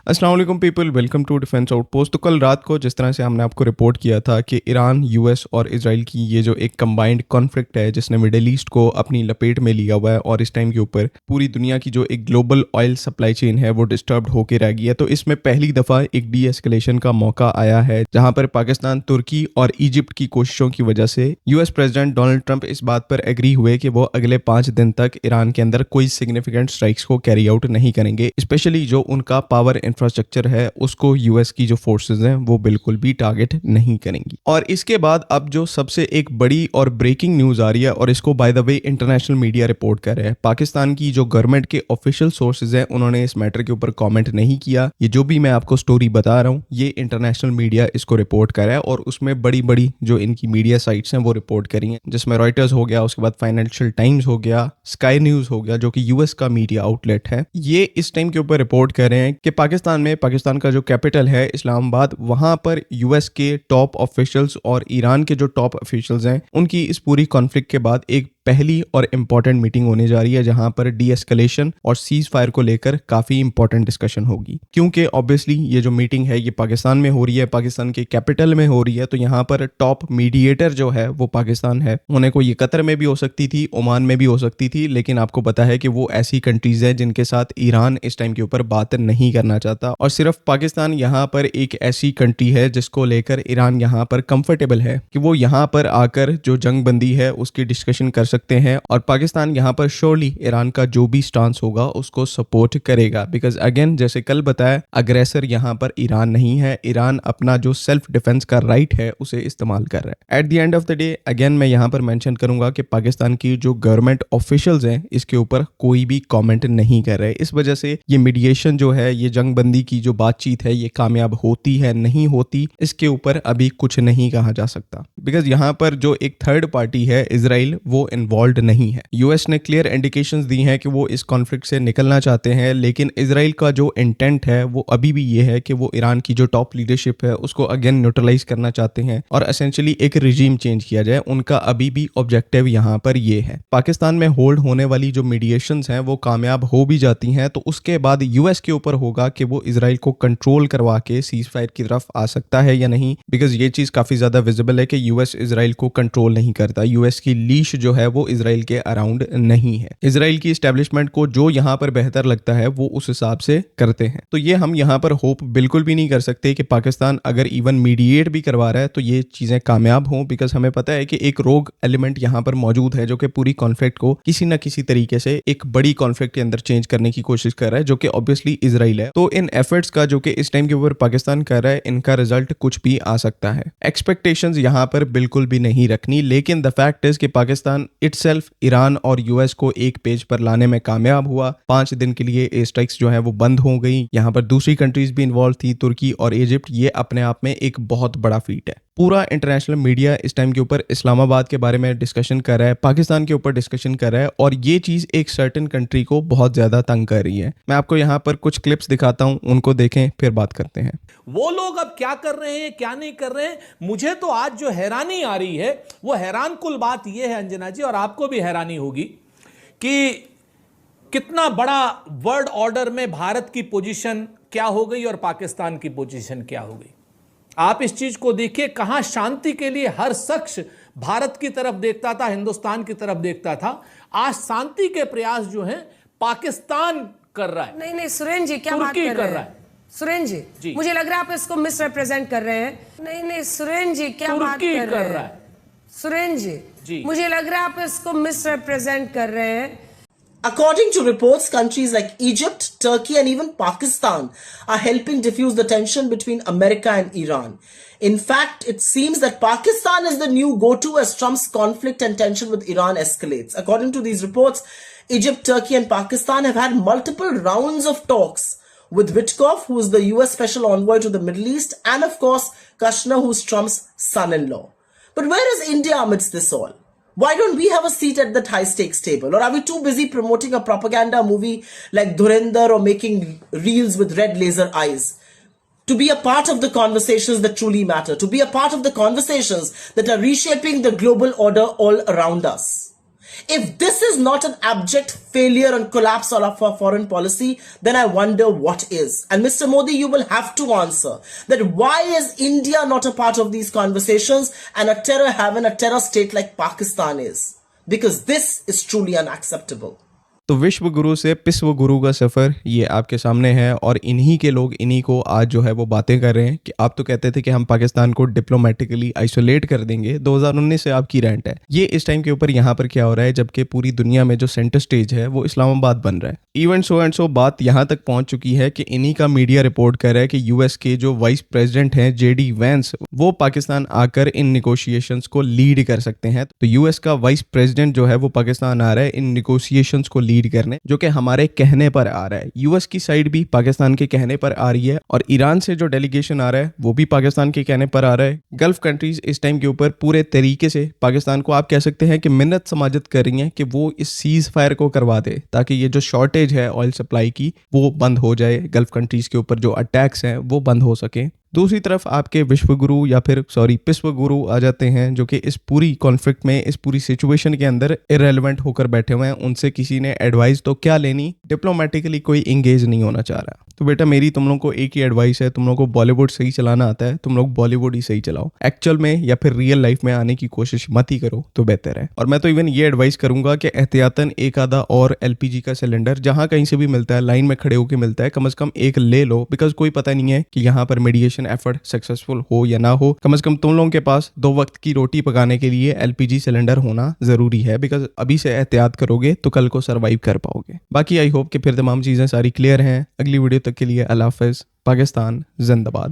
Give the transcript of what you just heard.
अस्सलाम वालेकुम people, welcome to defence outpost. तो कल रात को जिस तरह से हमने आपको रिपोर्ट किया था कि ईरान, यूएस और इजराइल की ये जो एक कंबाइंड कॉन्फ्लिक्ट है जिसने मिडिल ईस्ट को अपनी लपेट में लिया हुआ है और इस टाइम के ऊपर पूरी दुनिया की जो एक ग्लोबल ऑयल सप्लाई चेन है वो डिस्टर्ब्ड होकर रह गई है। तो इसमें पहली दफ़ा एक डी एस्केलेशन का मौका आया है जहां पर पाकिस्तान, तुर्की और इजिप्ट की कोशिशों की वजह से यूएस प्रेसिडेंट डोनाल्ड ट्रंप इस बात पर एग्री हुए कि वो अगले 5 दिन तक ईरान के अंदर कोई सिग्निफिकेंट स्ट्राइक्स को कैरी आउट नहीं करेंगे। स्पेशली जो उनका पावर इंफ्रास्ट्रक्चर है उसको यूएस की जो फोर्सेस हैं वो बिल्कुल भी टारगेट नहीं करेंगी। और इसके बाद अब जो सबसे एक बड़ी और ब्रेकिंग न्यूज आ रही है, और इसको by the way international media report कर रहे हैं, पाकिस्तान की जो गवर्नमेंट के ऑफिशियल सोर्सेज हैं उन्होंने इस मैटर के ऊपर कमेंट नहीं किया। ये जो भी मैं आपको स्टोरी बता रहा हूँ ये इंटरनेशनल मीडिया इसको रिपोर्ट कर रहा है और उसमें बड़ी बड़ी जो इनकी मीडिया साइट्स हैं वो रिपोर्ट करी हैं, जिसमें रॉयटर्स हो गया, उसके बाद फाइनेंशियल टाइम्स हो गया, स्काई न्यूज हो गया जो कि यूएस का मीडिया आउटलेट है। ये इस टाइम के ऊपर रिपोर्ट कर रहे हैं कि पाकिस्तान का जो कैपिटल है इस्लामाबाद, वहां पर यूएस के टॉप ऑफिशियल्स और ईरान के जो टॉप ऑफिशियल्स हैं उनकी इस पूरी कॉन्फ्लिक्ट के बाद एक पहली और इंपॉर्टेंट मीटिंग होने जा रही है जहां पर डी एस्केलेशन और सीज फायर को लेकर काफी इंपॉर्टेंट डिस्कशन होगी। क्योंकि ऑब्वियसली ये जो मीटिंग है ये पाकिस्तान में हो रही है, पाकिस्तान के कैपिटल में हो रही है, तो यहाँ पर टॉप मीडिएटर जो है वो पाकिस्तान है। होने को ये कतर में भी हो सकती थी, ओमान में भी हो सकती थी, लेकिन आपको पता है कि वो ऐसी कंट्रीज है जिनके साथ ईरान इस टाइम के ऊपर बात नहीं करना चाहता, और सिर्फ पाकिस्तान यहाँ पर एक ऐसी कंट्री है जिसको लेकर ईरान यहाँ पर कंफर्टेबल है कि वो यहाँ पर आकर जो जंग बंदी है उसकी डिस्कशन कर सकते हैं। और पाकिस्तान यहां पर श्योरली ईरान का जो भी स्टांस होगा उसको सपोर्ट करेगा, बिकॉज अगेन जैसे कल बताया, अग्रेसर यहां पर ईरान नहीं है, ईरान अपना जो सेल्फ डिफेंस का राइट है उसे इस्तेमाल कर रहा है। At the end of the day again मैं यहां पर मेंशन करूंगा कि पाकिस्तान की जो गवर्नमेंट ऑफिशियल्स हैं इसके ऊपर कोई भी कॉमेंट नहीं कर रहे। इस वजह से ये मीडिएशन जो है, ये जंग बंदी की जो बातचीत है, ये कामयाब होती है नहीं होती, इसके ऊपर अभी कुछ नहीं कहा जा सकता, बिकॉज यहां पर जो एक थर्ड पार्टी है इजराइल, वो इन्वॉल्व नहीं है। यूएस ने क्लियर इंडिकेशंस दी हैं कि वो इस कॉन्फ्लिक्ट से निकलना चाहते हैं, लेकिन इजराइल का जो इंटेंट है वो अभी भी ये है कि वो ईरान की जो टॉप लीडरशिप है उसको अगेन न्यूट्रलाइज करना चाहते हैं और एसेंशियली एक रिजीम चेंज किया जाए। उनका अभी भी ऑब्जेक्टिव यहाँ पर ये है। पाकिस्तान में होल्ड होने वाली जो मीडिएशंस हैं वो कामयाब हो भी जाती हैं तो उसके बाद यूएस के ऊपर होगा कि वो इजराइल को कंट्रोल करवा के सीज फायर की तरफ आ सकता है या नहीं, बिकॉज ये चीज काफी ज्यादा विजिबल है कि यूएस इजराइल को कंट्रोल नहीं करता। यूएस की लीश जो है वो इजराइल के अराउंड नहीं है। इजराइल की एस्टेब्लिशमेंट को जो यहाँ पर बेहतर लगता है वो उस हिसाब से करते हैं। तो ये हम यहाँ पर होप बिल्कुल भी नहीं कर सकते कि पाकिस्तान अगर इवन मीडिएट भी करवा रहा है तो ये चीजें कामयाब हों, बिकॉज हमें पता है कि एक रोग एलिमेंट यहाँ पर मौजूद है जो कि पूरी कॉन्फ्लिक्ट को किसी न किसी तरीके से एक बड़ी कॉन्फ्लिक्ट के अंदर चेंज करने की कोशिश कर रहा है, जो कि ऑब्वियसली इजराइल है। तो इन एफर्ट्स का जो कि इस टाइम के ऊपर पाकिस्तान कर रहा है, इनका रिजल्ट कुछ भी आ सकता है। एक्सपेक्टेशंस यहाँ पर बिल्कुल भी नहीं रखनी, लेकिन द फैक्ट इज कि पाकिस्तान इटसेल्फ ईरान और यूएस को एक पेज पर लाने में कामयाब हुआ। 5 दिन के लिए एयर स्ट्राइक्स जो है वो बंद हो गई। यहाँ पर दूसरी कंट्रीज भी इन्वॉल्व थी, तुर्की और इजिप्ट। ये अपने आप में एक बहुत बड़ा फीट है। पूरा इंटरनेशनल मीडिया इस टाइम के ऊपर इस्लामाबाद के बारे में डिस्कशन कर रहा है, पाकिस्तान के ऊपर डिस्कशन कर रहा है, और ये चीज एक सर्टेन कंट्री को बहुत ज्यादा तंग कर रही है। मैं आपको यहाँ पर कुछ क्लिप्स दिखाता हूँ, उनको देखें फिर बात करते हैं। वो लोग अब क्या कर रहे हैं क्या नहीं कर रहे हैं, मुझे तो आज जो हैरानी आ रही है वो हैरान कुल बात यह है अंजना जी, और आपको भी हैरानी होगी कि कितना बड़ा वर्ल्ड ऑर्डर में भारत की पोजीशन क्या हो गई और पाकिस्तान की पोजीशन क्या हो गई। आप इस चीज को देखिए, कहां शांति के लिए हर शख्स भारत की तरफ देखता था, हिंदुस्तान की तरफ देखता था। आज शांति के प्रयास जो हैं पाकिस्तान कर रहा है। नहीं सुरेंद्र जी, क्या बात कर रहे हैं सुरेंद्र जी? मुझे लग रहा है आप इसको मिसरिप्रेजेंट कर रहे हैं। नहीं सुरेंद्र जी, क्या बात कर रहे हैं सुरेंद्र जी? मुझे लग रहा है आप इसको मिसरिप्रेजेंट कर रहे हैं। According to reports, countries like Egypt, Turkey and even Pakistan are helping diffuse the tension between America and Iran. In fact, it seems that Pakistan is the new go-to as Trump's conflict and tension with Iran escalates. According to these reports, Egypt, Turkey and Pakistan have had multiple rounds of talks with Witkoff, who is the US Special Envoy to the Middle East, and of course, Kushner, who's Trump's son-in-law. But where is India amidst this all? Why don't we have a seat at that high stakes table? Or are we too busy promoting a propaganda movie like Dhurendra or making reels with red laser eyes? To be a part of the conversations that truly matter, to be a part of the conversations that are reshaping the global order all around us. If this is not an abject failure and collapse of our foreign policy, then I wonder what is. And Mr. Modi, you will have to answer that why is India not a part of these conversations and a terror haven, a terror state like Pakistan is? Because this is truly unacceptable. तो विश्व गुरु से पिस्व गुरु का सफ़र ये आपके सामने है और इन्हीं के लोग इन्हीं को आज जो है वो बातें कर रहे हैं कि आप तो कहते थे कि हम पाकिस्तान को डिप्लोमेटिकली आइसोलेट कर देंगे, 2019 से आपकी रेंट है। ये इस टाइम के ऊपर यहाँ पर क्या हो रहा है, जबकि पूरी दुनिया में जो सेंटर स्टेज है वो इस्लामाबाद बन रहा है। इवन सो एंड सो बात यहाँ तक पहुँच चुकी है कि इन्हीं का मीडिया रिपोर्ट कर रहा है कि यूएस के जो वाइस प्रेसिडेंट हैं JD वैंस, वो पाकिस्तान आकर इन निगोशिएशंस को लीड कर सकते हैं। तो यूएस का वाइस प्रेसिडेंट जो है वो पाकिस्तान आ रहा है इन निगोशिएशंस को लीड करने, जो कि हमारे कहने पर आ रहा है। यूएस की साइड भी पाकिस्तान के कहने पर आ रही है और ईरान से जो डेलीगेशन आ रहा है वो भी पाकिस्तान के कहने पर आ रहा है। गल्फ कंट्रीज इस टाइम के ऊपर पूरे तरीके से पाकिस्तान को आप कह सकते हैं कि मिन्नत समाजत कर रही हैं कि वो इस सीज फायर को करवा दे, ताकि ये जो शॉर्टेज है ऑयल सप्लाई की वो बंद हो जाए, गल्फ कंट्रीज के ऊपर जो अटैक्स हैं वो बंद हो सके। दूसरी तरफ आपके विश्व गुरु या फिर पिस्व गुरु आ जाते हैं, जो कि इस पूरी कॉन्फ्लिक्ट में, इस पूरी सिचुएशन के अंदर इरेलेवेंट होकर बैठे हुए हैं। उनसे किसी ने एडवाइस तो क्या लेनी, डिप्लोमेटिकली कोई इंगेज नहीं होना चाह रहा। तो बेटा मेरी तुम लोगों को एक ही एडवाइस है, तुम लोगों को बॉलीवुड सही चलाना आता है, तुम लोग बॉलीवुड ही सही चलाओ। एक्चुअल में या फिर रियल लाइफ में आने की कोशिश मत ही करो तो बेहतर है। और मैं तो इवन ये एडवाइस करूंगा कि एहतियातन एक आधा और LPG का सिलेंडर जहां कहीं से भी मिलता है, लाइन में खड़े होकर मिलता है, कम से कम एक ले लो, बिकॉज कोई पता नहीं है कि यहाँ पर मीडिएशन एफर्ट सक्सेसफुल हो या ना हो। कम से कम तुम लोगों के पास 2 वक्त की रोटी पकाने के लिए LPG सिलेंडर होना जरूरी है, बिकॉज अभी से एहतियात करोगे तो कल को सर्वाइव कर पाओगे। बाकी आई होप कि फिर तमाम चीजें सारी क्लियर हैं। अगली वीडियो तक के लिए अल्लाह हाफिज। पाकिस्तान जिंदाबाद।